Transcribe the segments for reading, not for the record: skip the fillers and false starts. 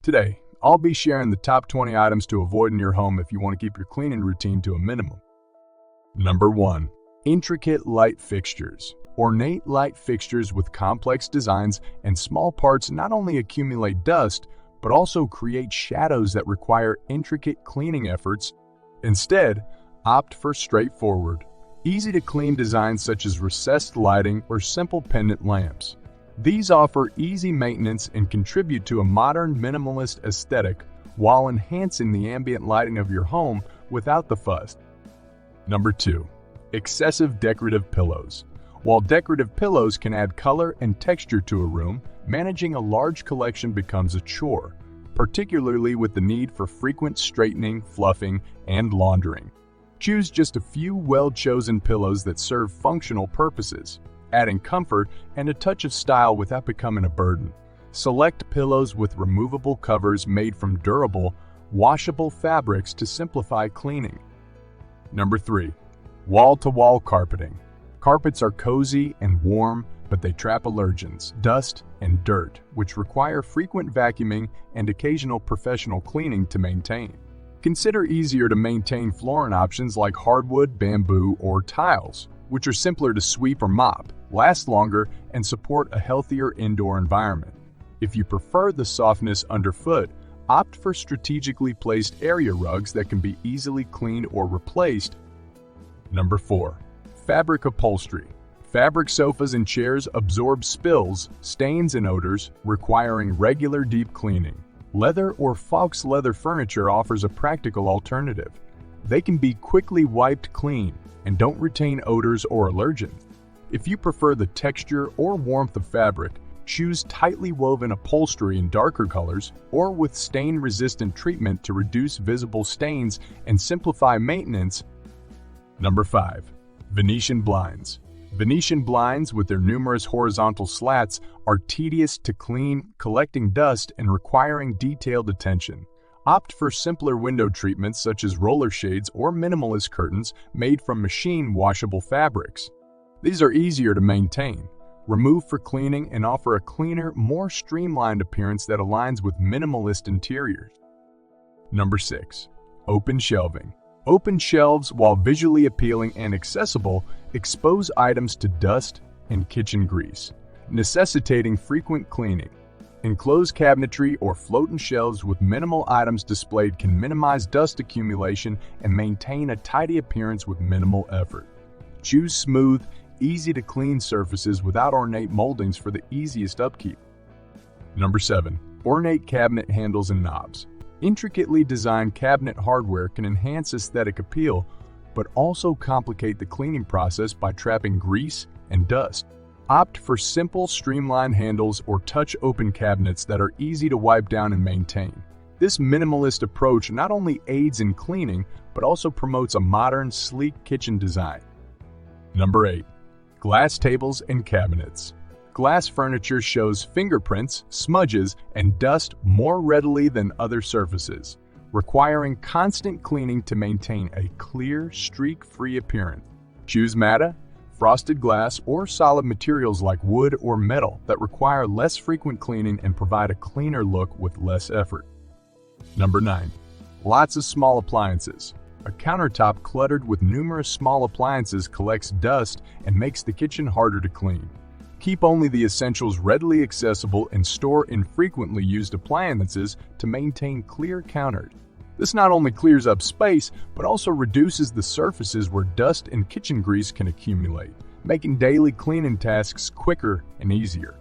Today, I'll be sharing the top 20 items to avoid in your home if you want to keep your cleaning routine to a minimum. Number 1. Intricate light fixtures. Ornate light fixtures with complex designs and small parts not only accumulate dust, but also create shadows that require intricate cleaning efforts. Instead, opt for straightforward, easy-to-clean designs such as recessed lighting or simple pendant lamps. These offer easy maintenance and contribute to a modern minimalist aesthetic while enhancing the ambient lighting of your home without the fuss. Number 2. Excessive decorative pillows. While decorative pillows can add color and texture to a room, managing a large collection becomes a chore, particularly with the need for frequent straightening, fluffing, and laundering. Choose just a few well-chosen pillows that serve functional purposes, adding comfort and a touch of style without becoming a burden. Select pillows with removable covers made from durable, washable fabrics to simplify cleaning. Number 3. Wall-to-wall carpeting. Carpets are cozy and warm, but they trap allergens, dust, and dirt, which require frequent vacuuming and occasional professional cleaning to maintain. Consider easier to maintain flooring options like hardwood, bamboo, or tiles, which are simpler to sweep or mop, last longer, and support a healthier indoor environment. If you prefer the softness underfoot, opt for strategically placed area rugs that can be easily cleaned or replaced. Number 4. Fabric upholstery. Fabric sofas and chairs absorb spills, stains, and odors, requiring regular deep cleaning. Leather or Fox leather furniture offers a practical alternative. They can be quickly wiped clean and don't retain odors or allergens. If you prefer the texture or warmth of fabric, choose tightly woven upholstery in darker colors or with stain-resistant treatment to reduce visible stains and simplify maintenance. Number 5. Venetian blinds. Venetian blinds, with their numerous horizontal slats, are tedious to clean, collecting dust and requiring detailed attention. Opt for simpler window treatments such as roller shades or minimalist curtains made from machine-washable fabrics. These are easier to maintain, remove for cleaning, and offer a cleaner, more streamlined appearance that aligns with minimalist interiors. Number 6. Open shelving. Open shelves, while visually appealing and accessible, expose items to dust and kitchen grease, necessitating frequent cleaning. Enclosed cabinetry or floating shelves with minimal items displayed can minimize dust accumulation and maintain a tidy appearance with minimal effort. Choose smooth, easy-to-clean surfaces without ornate moldings for the easiest upkeep. Number 7. Ornate cabinet handles and knobs. Intricately designed cabinet hardware can enhance aesthetic appeal, but also complicate the cleaning process by trapping grease and dust. Opt for simple, streamlined handles or touch-open cabinets that are easy to wipe down and maintain. This minimalist approach not only aids in cleaning, but also promotes a modern, sleek kitchen design. Number 8. Glass tables and cabinets. Glass furniture shows fingerprints, smudges, and dust more readily than other surfaces, requiring constant cleaning to maintain a clear, streak-free appearance. Choose matte, frosted glass, or solid materials like wood or metal that require less frequent cleaning and provide a cleaner look with less effort. Number 9. Lots of small appliances. A countertop cluttered with numerous small appliances collects dust and makes the kitchen harder to clean. Keep only the essentials readily accessible and store infrequently used appliances to maintain clear counters. This not only clears up space, but also reduces the surfaces where dust and kitchen grease can accumulate, making daily cleaning tasks quicker and easier.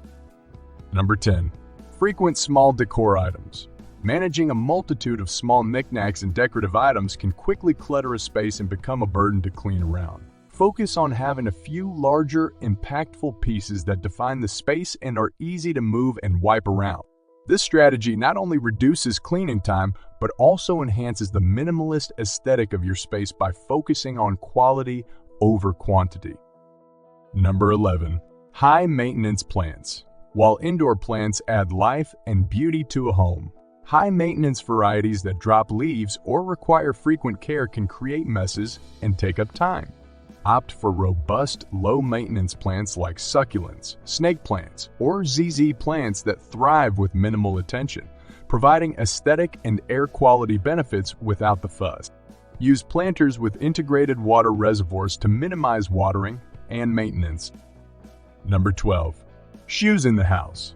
Number 10. Frequent small decor items. Managing a multitude of small knickknacks and decorative items can quickly clutter a space and become a burden to clean around. Focus on having a few larger, impactful pieces that define the space and are easy to move and wipe around. This strategy not only reduces cleaning time, but also enhances the minimalist aesthetic of your space by focusing on quality over quantity. Number 11. High-maintenance plants. While indoor plants add life and beauty to a home, high-maintenance varieties that drop leaves or require frequent care can create messes and take up time. Opt for robust, low-maintenance plants like succulents, snake plants, or ZZ plants that thrive with minimal attention, providing aesthetic and air quality benefits without the fuss. Use planters with integrated water reservoirs to minimize watering and maintenance. Number 12. Shoes in the house.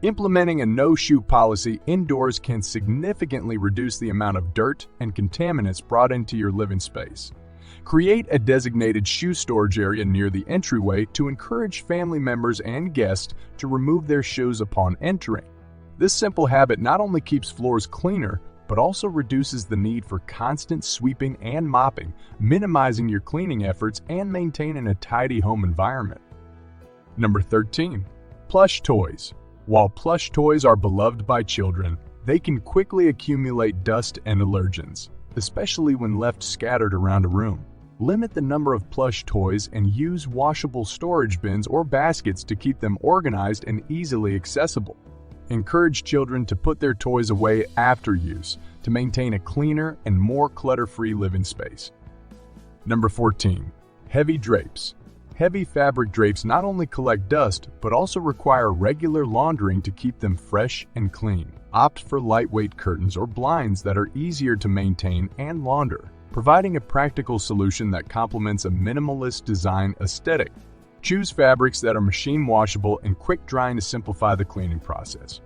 Implementing a no-shoe policy indoors can significantly reduce the amount of dirt and contaminants brought into your living space. Create a designated shoe storage area near the entryway to encourage family members and guests to remove their shoes upon entering. This simple habit not only keeps floors cleaner, but also reduces the need for constant sweeping and mopping, minimizing your cleaning efforts and maintaining a tidy home environment. Number 13. Plush toys. While plush toys are beloved by children, they can quickly accumulate dust and allergens, especially when left scattered around a room. Limit the number of plush toys and use washable storage bins or baskets to keep them organized and easily accessible. Encourage children to put their toys away after use to maintain a cleaner and more clutter-free living space. Number 14. Heavy drapes. Heavy fabric drapes not only collect dust, but also require regular laundering to keep them fresh and clean. Opt for lightweight curtains or blinds that are easier to maintain and launder, providing a practical solution that complements a minimalist design aesthetic. Choose fabrics that are machine washable and quick drying to simplify the cleaning process.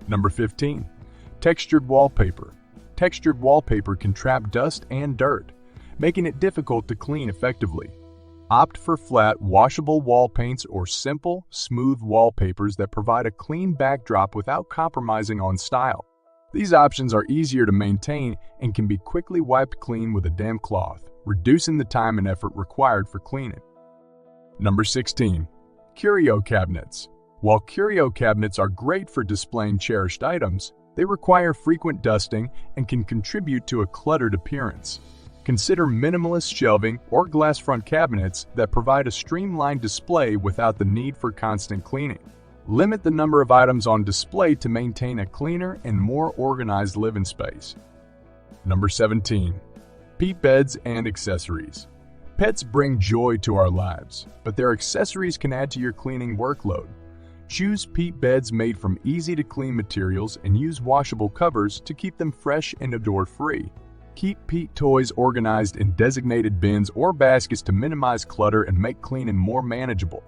Number 15. Textured wallpaper. Textured wallpaper can trap dust and dirt, making it difficult to clean effectively. Opt for flat, washable wall paints or simple, smooth wallpapers that provide a clean backdrop without compromising on style. These options are easier to maintain and can be quickly wiped clean with a damp cloth, reducing the time and effort required for cleaning. Number 16. Curio cabinets. While curio cabinets are great for displaying cherished items, they require frequent dusting and can contribute to a cluttered appearance. Consider minimalist shelving or glass front cabinets that provide a streamlined display without the need for constant cleaning. Limit the number of items on display to maintain a cleaner and more organized living space. Number 17. Peat beds and accessories. Pets bring joy to our lives, but their accessories can add to your cleaning workload. Choose peat beds made from easy-to-clean materials and use washable covers to keep them fresh and odor-free. Keep peat toys organized in designated bins or baskets to minimize clutter and make cleaning more manageable.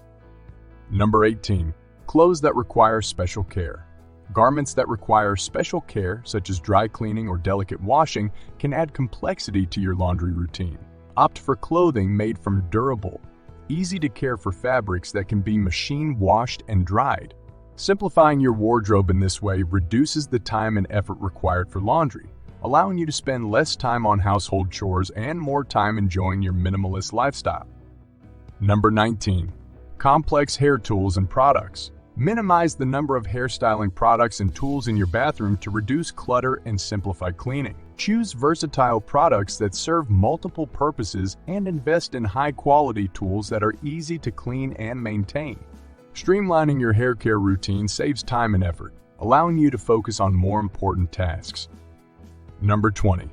Number 18. Clothes that require special care. Garments that require special care, such as dry cleaning or delicate washing, can add complexity to your laundry routine. Opt for clothing made from durable, easy-to-care-for fabrics that can be machine washed and dried. Simplifying your wardrobe in this way reduces the time and effort required for laundry, allowing you to spend less time on household chores and more time enjoying your minimalist lifestyle. Number 19. Complex hair tools and products. Minimize the number of hairstyling products and tools in your bathroom to reduce clutter and simplify cleaning. Choose versatile products that serve multiple purposes and invest in high-quality tools that are easy to clean and maintain. Streamlining your hair care routine saves time and effort, allowing you to focus on more important tasks. Number 20.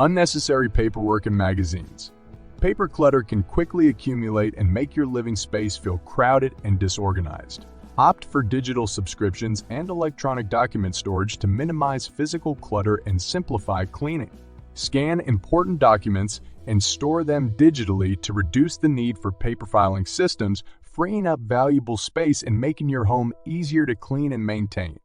Unnecessary paperwork and magazines. Paper clutter can quickly accumulate and make your living space feel crowded and disorganized. Opt for digital subscriptions and electronic document storage to minimize physical clutter and simplify cleaning. Scan important documents and store them digitally to reduce the need for paper filing systems, freeing up valuable space and making your home easier to clean and maintain.